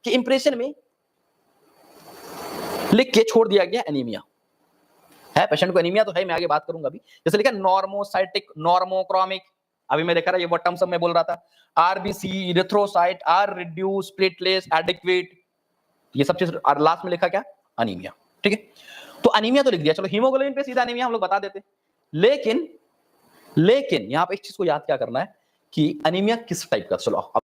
कि इंप्रेशन में लिख के छोड़ दिया गया एनीमिया है, पेशेंट को एनीमिया तो है, मैं आगे बात करूंगा अभी। जैसे लिखा नॉर्मोसाइटिक, नॉर्मोक्रोमिक, अभी मैं देखा रहा ये वर्ड टर्म सब मैं बोल रहा था, RBC, erythrocyte, are reduce, platelets adequate, ये सब चीज। और लास्ट में लिखा क्या, अनीमिया। ठीक है, तो अनीमिया तो लिख दिया, चलो हीमोग्लोबिन पे सीधा अनीमिया हम लोग बता देते। लेकिन यहां पे एक चीज को याद क्या करना है कि अनीमिया किस टाइप का, चलो अब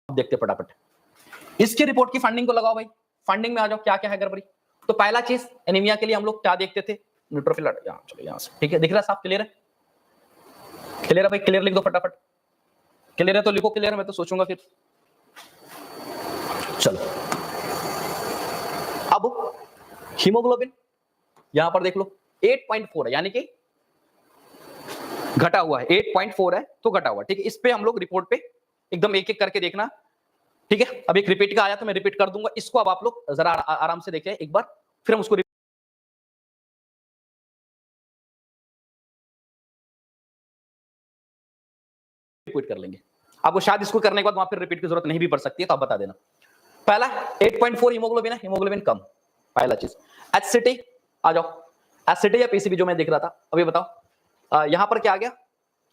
देखते फटाफट इसकी रिपोर्ट की फंडिंग को लगाओ भाई, फंडिंग में आ जाओ, क्या क्या है गड़बड़ी। तो पहला चीज एनीमिया के लिए हम लोग क्या देखते थे, न्यूट्रोफिल, चलो यहां से, ठीक है, दिख रहा है साफ, क्लियर है, क्लियर है भाई, क्लियर लिख दो फटाफट, क्लियर है तो लिखो क्लियर, मैं तो सोचूंगा फिर। चलो अब हीमोग्लोबिन यहां पर देख लो 8.4 है, यानी कि घटा हुआ है, 8.4 है तो घटा हुआ, ठीक है। इस पे हम लोग रिपोर्ट पे एकदम एक एक करके देखना, ठीक है। अब एक रिपीट का आया तो मैं रिपीट कर दूंगा, इसको अब आप लोग जरा आराम से देखें एक बार, फिर हम उसको रिपीट कर लेंगे। आपको शायद इसको करने के बाद वहां फिर रिपीट की जरूरत नहीं भी पड़ सकती है, तो आप बता देना। पहला 8.4 हीमोग्लोबिन है, हीमोग्लोबिन कम, पहला चीज। एचसीटी आ जाओ, एचसीटी या पीसीबी जो मैं देख रहा था, अभी बताओ यहां पर क्या आ गया।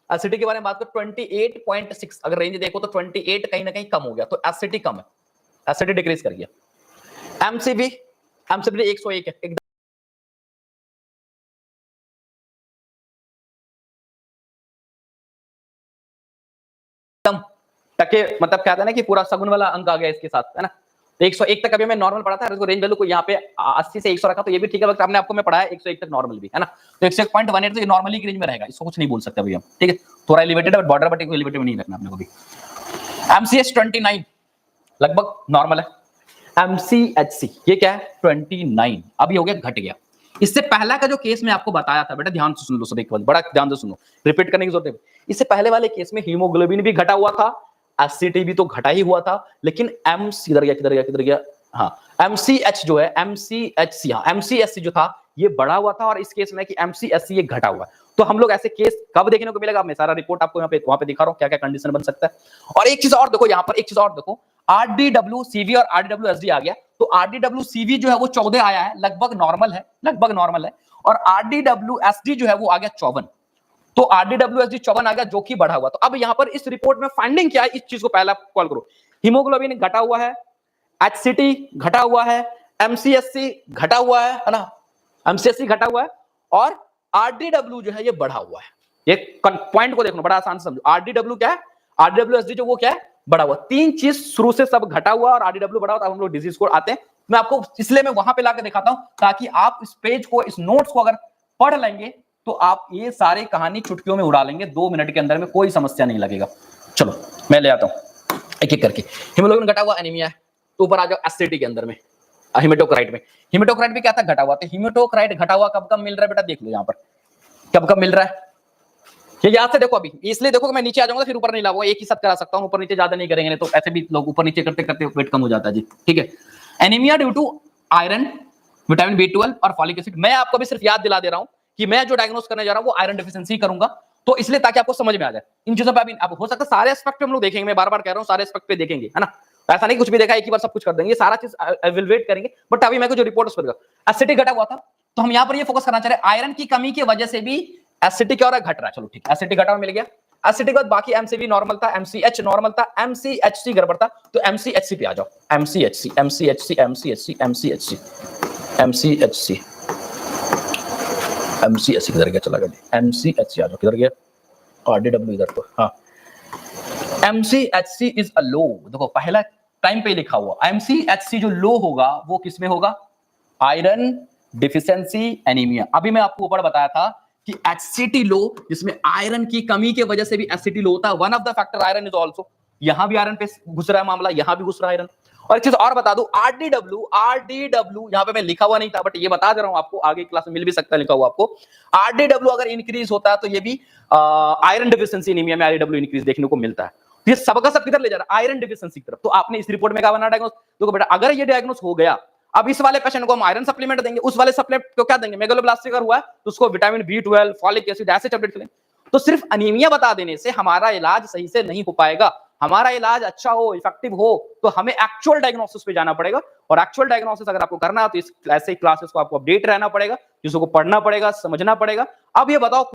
एचसीटी के बारे में बात करो 28.6, अगर रेंज देखो तो 28 कहीं ना कहीं कम हो गया, तो एचसीटी कम है, एचसीटी डिक्रीज कर गया। एमसीबी 101 है, एकदम टके, मतलब क्या था ना कि पूरा सगुन वाला अंक आ गया इसके साथ, है ना। 101 तक अभी मैं नॉर्मल पढ़ा था, इसको रेंज वैल्यू को यहाँ पे 80 से 100 रखा, तो ये भी ठीक है, आपने आपको मैं पढ़ाया 101 तक नॉर्मल भी, है ना। तो 101.18 तो ये नॉर्मली की रेंज में रहेगा, इसको कुछ नहीं बोल सकते अभी हम, ठीक है। थोड़ा एलिवेटेड है बॉर्डर, बट एलिवेटेड में नहीं रखना अपने को भी। एमसीएच 29 लगभग नॉर्मल है। एमसीएचसी ये क्या है 29, अभी हो गया, घट गया। इससे पहला का जो केस मैं आपको बताया था, बेटा ध्यान से सुन लो सब, एक बार बड़ा ध्यान से सुनो, रिपीट करने की जरूरत है। इससे पहले वाले केस में हीमोग्लोबिन भी घटा हुआ था, एसिटी भी तो घटा ही हुआ था, लेकिन किधर गया, हाँ एमसीएच जो है, एमसीएचसी, हाँ एमसीएचसी जो था ये बढ़ा हुआ था, और इस केस में कि एमसीएचसी ये घटा हुआ है। तो हम लोग ऐसे केस कब देखने को मिलेगा, मैं सारा रिपोर्ट आपको यहाँ पे वहां पे दिखा रहा हूँ क्या क्या कंडीशन बन सकता है। और एक चीज और देखो, यहाँ पर एक चीज और देखो, आरडीडब्ल्यूसीवी और आरडीडब्ल्यूएसडी आ गया, तो आरडीडब्ल्यूसीवी जो है वो 14 आया है, लगभग नॉर्मल है, लगभग नॉर्मल है। और आरडीडब्ल्यूएसडी जो है वो आ गया 54, तो आरडीडब्ल्यूएसडी 54 आ गया, जो कि बढ़ा हुआ। तो अब यहां पर इस रिपोर्ट में फाइंडिंग क्या है, इस चीज को पहला कॉल करो। हीमोग्लोबिन घटा हुआ है, एचसीटी घटा हुआ है, एमसीएससी घटा हुआ है ना, एमसीएससी घटा हुआ है, और आरडीडब्ल्यू जो है ये बढ़ा हुआ है। ये पॉइंट को देखो, बड़ा आसान से समझो, आरडीडब्ल्यू क्या है, आरडीडब्ल्यूएसडी जो वो क्या है, बढ़ा हुआ। तीन चीज शुरू से सब घटा हुआ और आरडीडब्ल्यू बढ़ा हुआ। हम लोग डिजीज को आते हैं, मैं आपको इसलिए मैं वहां पे लाकर दिखाता हूं, ताकि आप इस पेज को, इस नोट्स को अगर पढ़ लेंगे तो आप ये सारी कहानी चुटकियों में उड़ा लेंगे, 2 मिनट के अंदर में कोई समस्या नहीं लगेगा। चलो मैं ले आता हूं एक एक करके। हीमोग्लोबिन घटा हुआ एनीमिया है, तो ऊपर आ जाओ एसिडिटी के अंदर में, हिमेटोक्राइट में। हिमेटोक्राइट भी क्या था, घटा हुआ। तो हिमेटोक्राइट घटा हुआ कब कब मिल रहा है बेटा, देख लो यहां पर कब कब मिल रहा है, ये याद से देखो। अभी इसलिए देखो कि मैं नीचे आ जाऊंगा, फिर ऊपर नहीं लाऊंगा, एक ही साथ करा सकता हूं, ऊपर नीचे ज्यादा नहीं करेंगे, तो ऐसे भी लोग ऊपर नीचे करते करते वेट कम हो जाता है जी, ठीक है। Anaemia due to iron, vitamin B12 और फॉलिक एसिड। मैं आपको भी सिर्फ याद दिला दे रहा हूं कि मैं जो डायग्नोस करने जा रहा हूं वो आयरन डेफिशिएंसी करूंगा, तो इसलिए ताकि आपको समझ में आ जाए इन चीजों पे। अभी आप हो सकता है सारे एस्पेक्ट पे हम लोग देखेंगे, मैं बार बार कह रहा हूं सारे एस्पेक्ट पे देखेंगे, है ना। ऐसा नहीं कुछ भी देखा एक ही बार सब कुछ कर देंगे, सारा चीज एवेलुएट करेंगे, बट अभी मैं को जो रिपोर्ट उस पर एसिडिक घटा हुआ था, तो हम यहां पर ये फोकस करना चाह रहे हैं, आयरन की कमी की वजह से भी एसिडिक क्या हो रहा है, घट रहा है। चलो ठीक, एसिडिक घटा हुआ मिल गया। एसिडिक बाद बाकी एमसीवी नॉर्मल था, एमसीएच नॉर्मल था, एमसीएचसी गड़बड़ था, तो एमसीएचसी पे आ जाओ। MCHC MCHC MCHC MCHC MCHC MCHC किधर गया, चला गया। एमसीएचसी आ जाओ, किधर गया, आरडीडब्ल्यू इधर तो, हाँ एमसीएचसी इज अ लो। देखो पहला टाइम पे लिखा हुआ, एमसीएचसी जो लो होगा वो किसमें होगा, आयरन डिफिशिएंसी एनीमिया। अभी मैं आपको ऊपर बताया था कि एचसीटी लो, जिसमें आयरन की कमी की वजह से भी एचसीटी लो होता है। One of the factor iron is also, यहां भी आयरन पे घुस रहा है मामला, यहां भी घुस रहा है आयरन। और एक चीज और बता दूं, आरडीडब्ल्यू यहां पे मैं लिखा हुआ नहीं था, बट ये बता दे रहा हूं आपको, आगे क्लास में मिल भी सकता है लिखा हुआ आपको। आरडीडब्ल्यू अगर इंक्रीज होता है तो ये भी आयरन डिफिशिएंसी एनीमिया में आरडीडब्ल्यू इंक्रीज देखने को मिलता है। ये सबका सब किधर ले जा रहा है, आयरन डिफिशिएंसी की तरफ। तो आपने इस रिपोर्ट में क्या बना डायग्नोस, देखो बेटा अगर ये डायग्नोस हो गया, अब इस वाले पेशेंट को हम आयरन सप्लीमेंट देंगे, उस वाले सप्लीमेंट को क्या देंगे, मेगालोब्लास्टिक अगर हुआ है तो उसको विटामिन B12, फॉलिक एसिड ऐसे टैबलेट खिलाएंगे। तो सिर्फ अनीमिया बता देने से हमारा इलाज सही से नहीं हो पाएगा। हमारा इलाज अच्छा हो, इफेक्टिव हो, तो हमें एक्चुअल डायग्नोसिस पे जाना पड़ेगा, और एक्चुअल डायग्नोसिस अगर आपको करना है तो इस ऐसे क्लासेस को आपको अपडेट रहना पड़ेगा, जिसको पढ़ना पड़ेगा, समझना पड़ेगा। अब ये बताओ